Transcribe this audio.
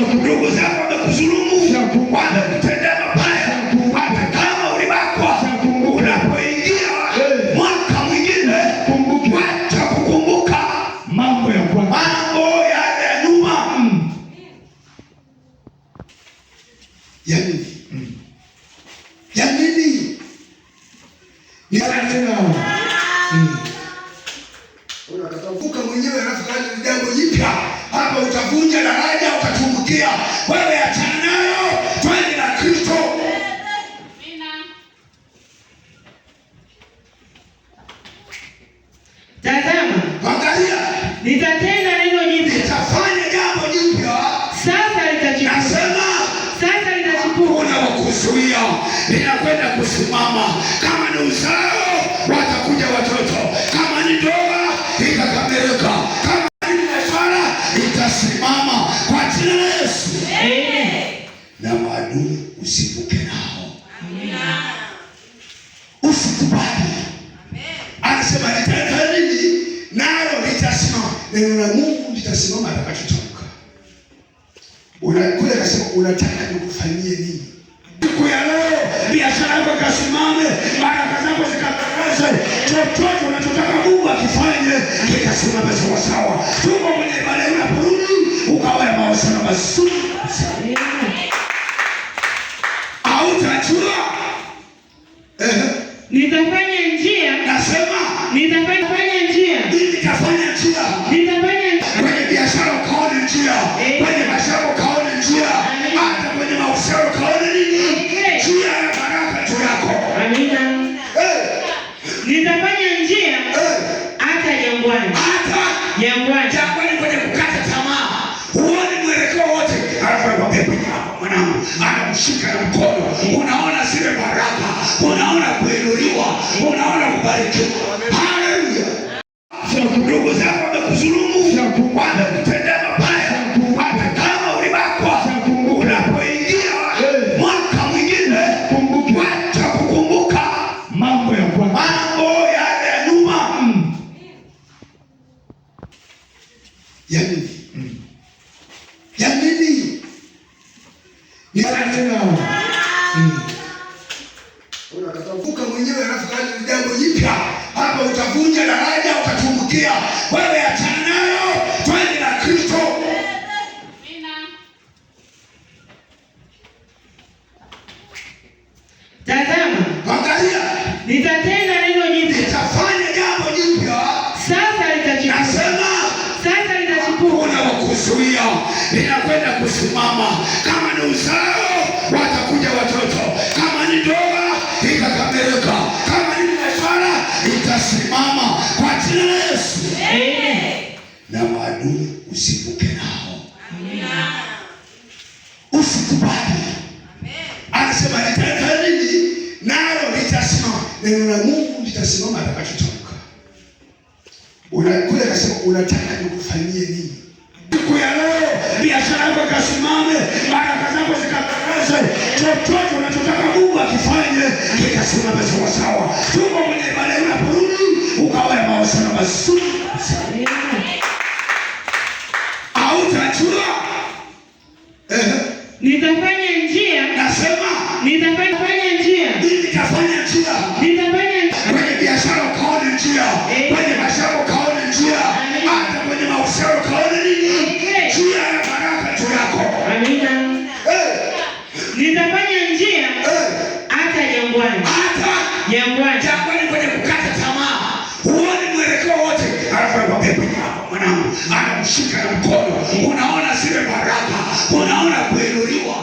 ndugu zako wamekudhulumu, wamekutendea mabaya, hata kama ulibakwa, unapoingia mwaka mwingine wacha kukumbuka mambo yale ya nyuma. Ya nini? Unatatavuka mwenyewe, alafu kaja jambo jipya hapa, utavunja daraja, utatumbukia. Wewe achana nayo, twende na Kristo. Tazama, angalia, nitatenda neno jipya, nitafanya jambo jipya, sasa litachipuka. Nasema sasa litachipuka. Unawakuzuia linakwenda kusimama. Kama ni uzao, watakuja watoto. Kama ni ndoa, itakamilika. Kama ni biashara, itasimama kwa jina la Yesu. Amen. Na maadui usivuke nao. Amina. Usikubali. Amen. Anasema nitafanya nini? Nalo litasimama. Neno la Mungu litasimama atakachotamka. Kule akasema unataka nikufanyie nini? Siku ya leo biashara yako kasimame, baraka zako zikatangaze. Chochote unachotaka Mungu akifanye kitasimama sawa sawa. Tuko kwenye ibada, unaporudi ukawa na mahusiano mazuri. Hautajua nitafanya njia. Nasema nitafanya njia. Nitafanya njia. Kwenye biashara ukaone njia, kwenye biashara ukaone njia, hata kwenye mahusiano ukaone nini? Njia ya baraka juu yako. Amina. Nitafanya njia hata jangwani. Jangwani kwenye kukata tamaa, huoni mwelekeo wote, alafu anakwambia mwanangu, anamshika na mkono. Unaona zile baraka, unaona kuinuliwa, unaona kubarikiwa. Haleluya. Ndugu zako wamekudhulumu, wamekutendea mabaya, hata kama ulibakwa, unapoingia mwaka mwingine wacha kukumbuka mambo yale ya nyuma. Ya nini? Unatatavuka mwenyewe, alafu kaja jambo jipya hapa, utavunja daraja, utatumbukia. Wewe achana nayo, twende na Kristo. Tazama, angalia, nitatenda neno jipya, nitafanya jambo jipya, sasa litachipuka. Nasema sasa litachipuka. Unawakuzuia linakwenda kusimama. Kama ni uzao, watakuja watoto. Kama ni ndoa, itakamilika. Kama ni biashara, itasimama kwa jina la Yesu. Amen. Na maadui usivuke nao. Amina. Usikubali. Amen. Anasema nitafanya nini? Nalo litasimama. Neno la Mungu litasimama atakachotamka. Kule akasema unataka nikufanyie nini? Siku ya leo biashara yako kasimame, baraka zako zikatangaze. Chochote unachotaka Mungu akifanye kitasimama sawa sawa. Tuko kwenye ibada, unaporudi ukawa na mahusiano mazuri. Hautajua nitafanya njia. Nasema nitafanya njia. Kwenye biashara ukaone njia, kwenye biashara ukaone njia, hata kwenye mahusiano ukaone nini? Njia ya baraka juu yako. Amina. Nitafanya njia hata jangwani. Kwenye kukata tamaa, huoni mwelekeo wote, alafu anakwambia mwanangu, anamshika na mkono. Unaona zile baraka, unaona kuinuliwa.